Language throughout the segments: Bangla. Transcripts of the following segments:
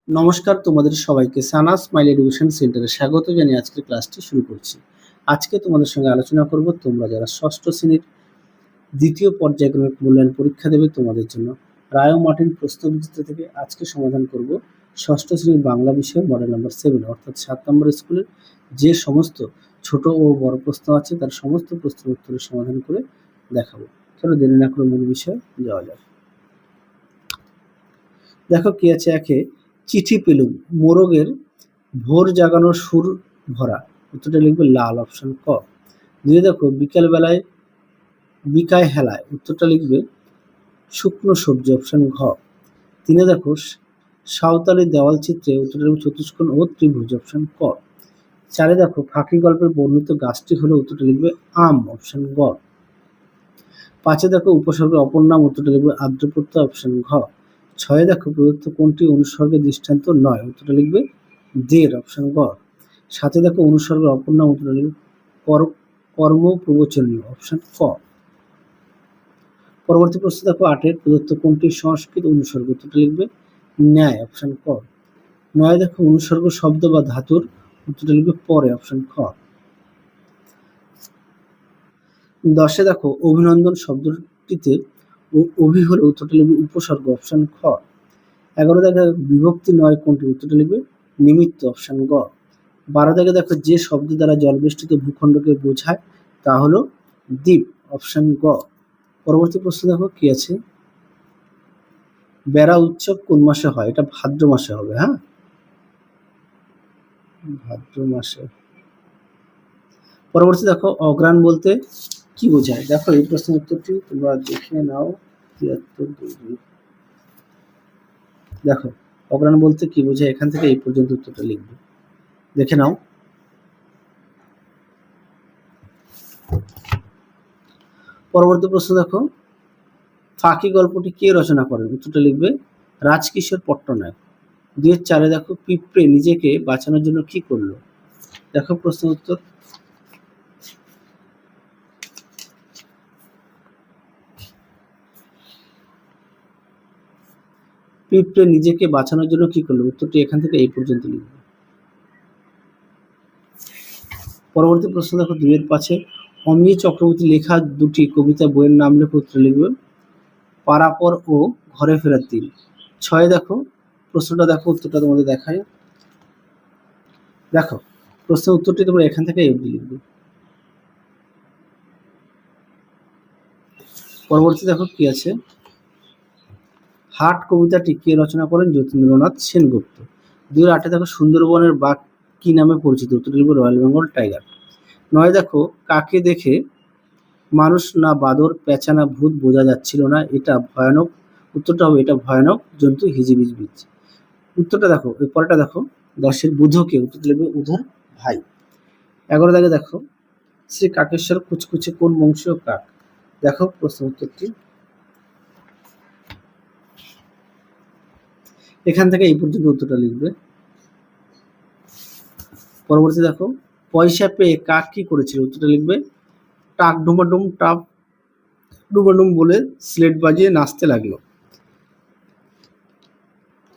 নমস্কার তোমাদের সবাইকে সানা স্মাইল এডুকেশন সেন্টারে স্বাগত জানিয়ে আজকের ক্লাসটি শুরু করছি। আজকে তোমাদের সঙ্গে আলোচনা করব তোমরা যারা ষষ্ঠ শ্রেণীর দ্বিতীয় পর্যায়ক্রমিক মূল্যায়ন পরীক্ষা দেবে তোমাদের জন্য রায় ও মার্টিন প্রশ্নবিচিত্র থেকে আজকে সমাধান করব ষষ্ঠ শ্রেণীর বাংলা বিষয়ের মডেল নাম্বার 7 অর্থাৎ 7 নম্বর স্কুলের যে সমস্ত ছোট ও বড় প্রশ্ন আছে তার সমস্ত প্রশ্নের উত্তরের সমাধান করে দেখাবো। চলো দেরি না করে মূল বিষয়ে যাওয়া যাক। দেখো কি আছে, একে চিঠি পেলুম মোরগের ভোর জাগানোর সুর ভরা, উত্তরটা লিখবে লাল, অপশন ক। দুই দেখো বিকাল বেলায় বিকায় হেলায়, উত্তরটা লিখবে শুকনো সবজি, অপশন ঘ। তিনে দেখো সাঁওতালি দেওয়াল চিত্রে, উত্তরটা লিখবে চতুষ্কোণ ও ত্রিভুজ, অপশন ক। চারে দেখো ফাঁকি গল্পের বর্ণিত গাছটি হলো, উত্তরটা লিখবে আম, অপশন গ। পাঁচে দেখো উপসর্গের অপর নাম, উত্তরটা লিখবে আর্দ্রপ্রত্যয়, অপশন ঘ। ছয়ে দেখো প্রদত্ত কোনটি অনুসর্গের দৃষ্টান্ত নয়, উত্তরটা লিখবে দের, অপশন গ। সাথে দেখো অনুসর্গের অপর নাম, উত্তরটা লিখবে কর্ম প্রবচনীয়, অপশন ক। পরবর্তী প্রশ্ন দেখো আটের প্রদত্ত কোনটি সংস্কৃত অনুসর্গ, উত্তরটা লিখবে ন্যায়, অপশন ক। নয় দেখো অনুসর্গ শব্দ বা ধাতুর, উত্তরটা লিখবে পরে, অপশন খ। দশে দেখো অভিনন্দন শব্দটিতে অভি হলে, উত্তরটা লিখবে উপসর্গ, অপশন খ। 11 দেখো বিভক্তি নয় কোনটি, উত্তরটা লিখবে নিমিত্ত, অপশন গ। 12 দেখো যে শব্দ দ্বারা জলবেষ্টিত ভূখণ্ডকে বোঝায় তা হলো দ্বীপ, অপশন গ। পরবর্তী প্রশ্ন দেখো কি আছে, বেড়া উৎসব কোন মাসে হয়, এটা ভাদ্র মাসে হবে। হ্যাঁ, ভাদ্র মাসে। পরবর্তী দেখো অগ্রাণ বলতে কি বোঝায়, দেখো এই প্রশ্নের উত্তরটি তোমরা দেখে নাও। 73 দেখো অগ্রাণ বলতে কি বোঝায়, এখান থেকে এই পর্যন্ত উত্তরটা লিখবে, দেখে নাও। পরবর্তী প্রশ্ন দেখো ফাঁকি গল্পটি কে রচনা করেন, উত্তরটা লিখবে রাজকিশোর পট্টনায়ক। 2-4 দেখো পিঁপড়ে নিজেকে বাঁচানোর জন্য কি করলো, দেখো প্রশ্ন উত্তর। পিঁপড়ে নিজেকে বাঁচানোর জন্য কি করলো, উত্তরটি এখান থেকে এই পর্যন্ত লিখবে। পরবর্তী প্রশ্ন দেখো 2-5 অমিয় চক্রবর্তী লেখা দুটি কবিতা বইয়ের নাম লেখো, উত্তর লিখবে পারাপর ও ঘরে ফেরার দিন। 6 দেখো প্রশ্নটা দেখো, উত্তরটা তোমাদের দেখায়। দেখো প্রশ্নের উত্তরটি তোমরা এখান থেকে অবধি লিখবে। পরবর্তী দেখো কি আছে, হাট কবিতাটি কে রচনা করেন, যতীন্দ্রনাথ সেনগুপ্ত। 2-8 দেখো সুন্দরবনের বাঘ কি নামে পরিচিত, উত্তর লিখবে রয়্যাল বেঙ্গল টাইগার। 9 দেখো কাকে দেখে মানুষ না বাদর পেঁচা না ভূত বোঝা যাচ্ছিল না, এটা ভয়ানক, উত্তরটা হবে এটা ভয়ানক জন্তু হিজিবিজ বীজ। উত্তরটা দেখো, এর পরেরটা দেখো 10 বুধকে, উত্তরটা লিখবে উধর ভাই। 11 দেখো শ্রী কাকেশ্বর কুচকুচে কোন বংশীয় কাক, দেখো প্রশ্ন উত্তরটি এখান থেকে এই পর্যন্ত উত্তরটা লিখবে। পরবর্তী দেখো পয়সা পেয়ে কাক কি করেছিল, উত্তরটা লিখবে টাক ডুমাডুম টাপ ডুমাডুম বলে স্লেট বাজিয়ে নাচতে লাগলো।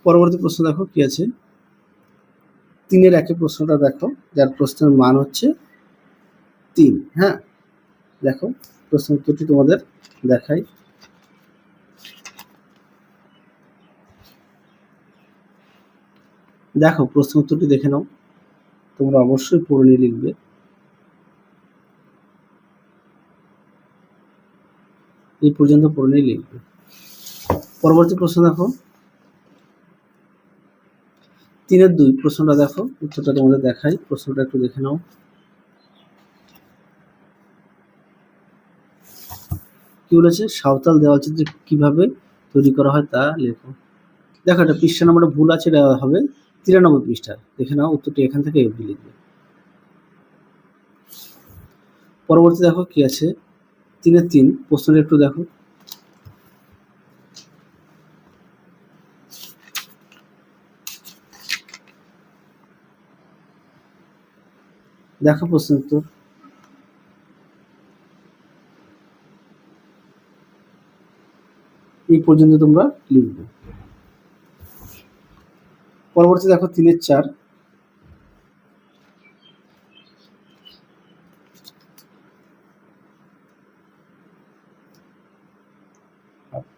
পরবর্তী প্রশ্ন দেখো কি আছে, 3-1 প্রশ্নটা দেখো, যার প্রশ্নের মান হচ্ছে 3। হ্যাঁ, দেখো প্রশ্ন উত্তরটি তোমাদের দেখাই। দেখো প্রশ্ন উত্তরটি দেখে নাও, তোমরা অবশ্যই পড়ে নিয়ে লিখবে। এই পর্যন্ত পড়ে নিয়ে লিখবে। পরবর্তী প্রশ্ন দেখো 3-2 প্রশ্নটা দেখো, উত্তরটা তোমাদের দেখাই, প্রশ্নটা একটু দেখে নাও। কি বলেছে, সাঁওতাল দেওয়াল চিত্র কিভাবে তৈরি করা হয় তা লেখো। দেখো এটা পৃষ্ঠা নাম্বারটা ভুল আছে, এটা হবে 93 পৃষ্ঠা, দেখে নাও উত্তরটি এখান থেকে এফডি লিখবে। পরবর্তী দেখো কি আছে, 3-3 প্রশ্নটা একটু দেখো। দেখো প্রশ্ন উত্তর, এই পর্যন্ত তোমরা লিখবে। পরবর্তী দেখো 3-4,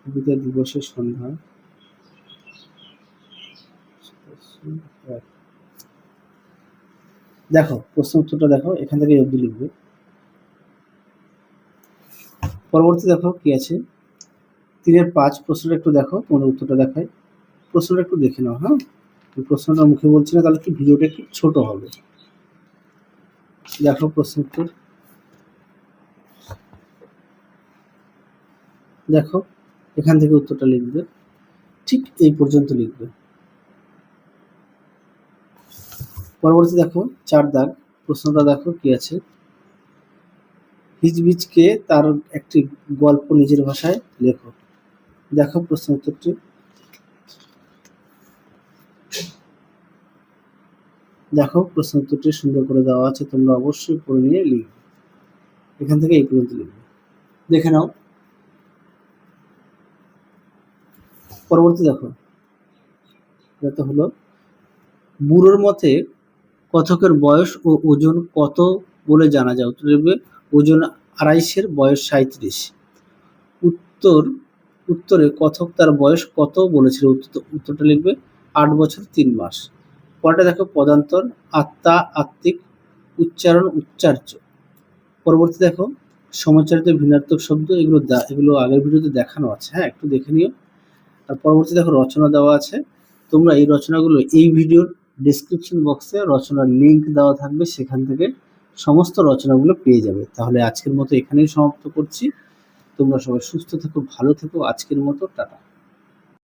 কবিতা দিবসের সন্ধ্যা। দেখো প্রশ্ন উত্তরটা দেখো, এখান থেকে অবধি লিখবে। পরবর্তী দেখো কি আছে, 3-5 প্রশ্নটা একটু দেখো, তোমাদের উত্তরটা দেখায়। প্রশ্নটা একটু দেখে নাও। হ্যাঁ, প্রশ্নটা মুখে বলছি না, তাহলে কি ভিডিওটা একটু ছোট হবে। দেখো প্রশ্ন উত্তর দেখো, এখান থেকে উত্তরটা লিখবে, ঠিক এই পর্যন্ত লিখবে। পরবর্তী দেখো 4 দাগ, প্রশ্নটা দেখো কি আছে, হিচবিচকে তার একটি গল্প নিজের ভাষায় লেখো। দেখো প্রশ্ন উত্তরটি, দেখো প্রশ্ন উত্তরটি সুন্দর করে দেওয়া আছে, তোমরা অবশ্যই পড়ে নিয়ে লিখবে। এখান থেকে এই পর্যন্ত লিখবে, দেখে নাও। পরবর্তী দেখো, এটা হলো বুড়োর মতে কথকের বয়স ও ওজন কত বলে জানা যায়। উত্তর লিখবে ওজন 2.5, বয়স 37। উত্তরে কথক তার বয়স কত বলেছিল। উত্তরটা লিখবে 8 বছর 3 মাস। পরেরটা দেখো পদান্তর, আত্মা, আত্মিক, উচ্চারণ, উচ্চার্য। পরবর্তী দেখো সমাচারিত ভিন্নার্থক শব্দ, এগুলো আগের ভিডিওতে দেখানো আছে। হ্যাঁ, একটু দেখে নিও। আর পরবর্তী দেখো রচনা দেওয়া আছে, তোমরা এই রচনাগুলো এই ভিডিওর ডেসক্রিপশন বক্সে রচনার লিঙ্ক দেওয়া থাকবে, সেখান থেকে সমস্ত রচনাগুলো পেয়ে যাবে। তাহলে আজকের মতো এখানেই সমাপ্ত করছি। তোমরা সবাই সুস্থ থেকো, ভালো থেকো। আজকের মতো টাটা।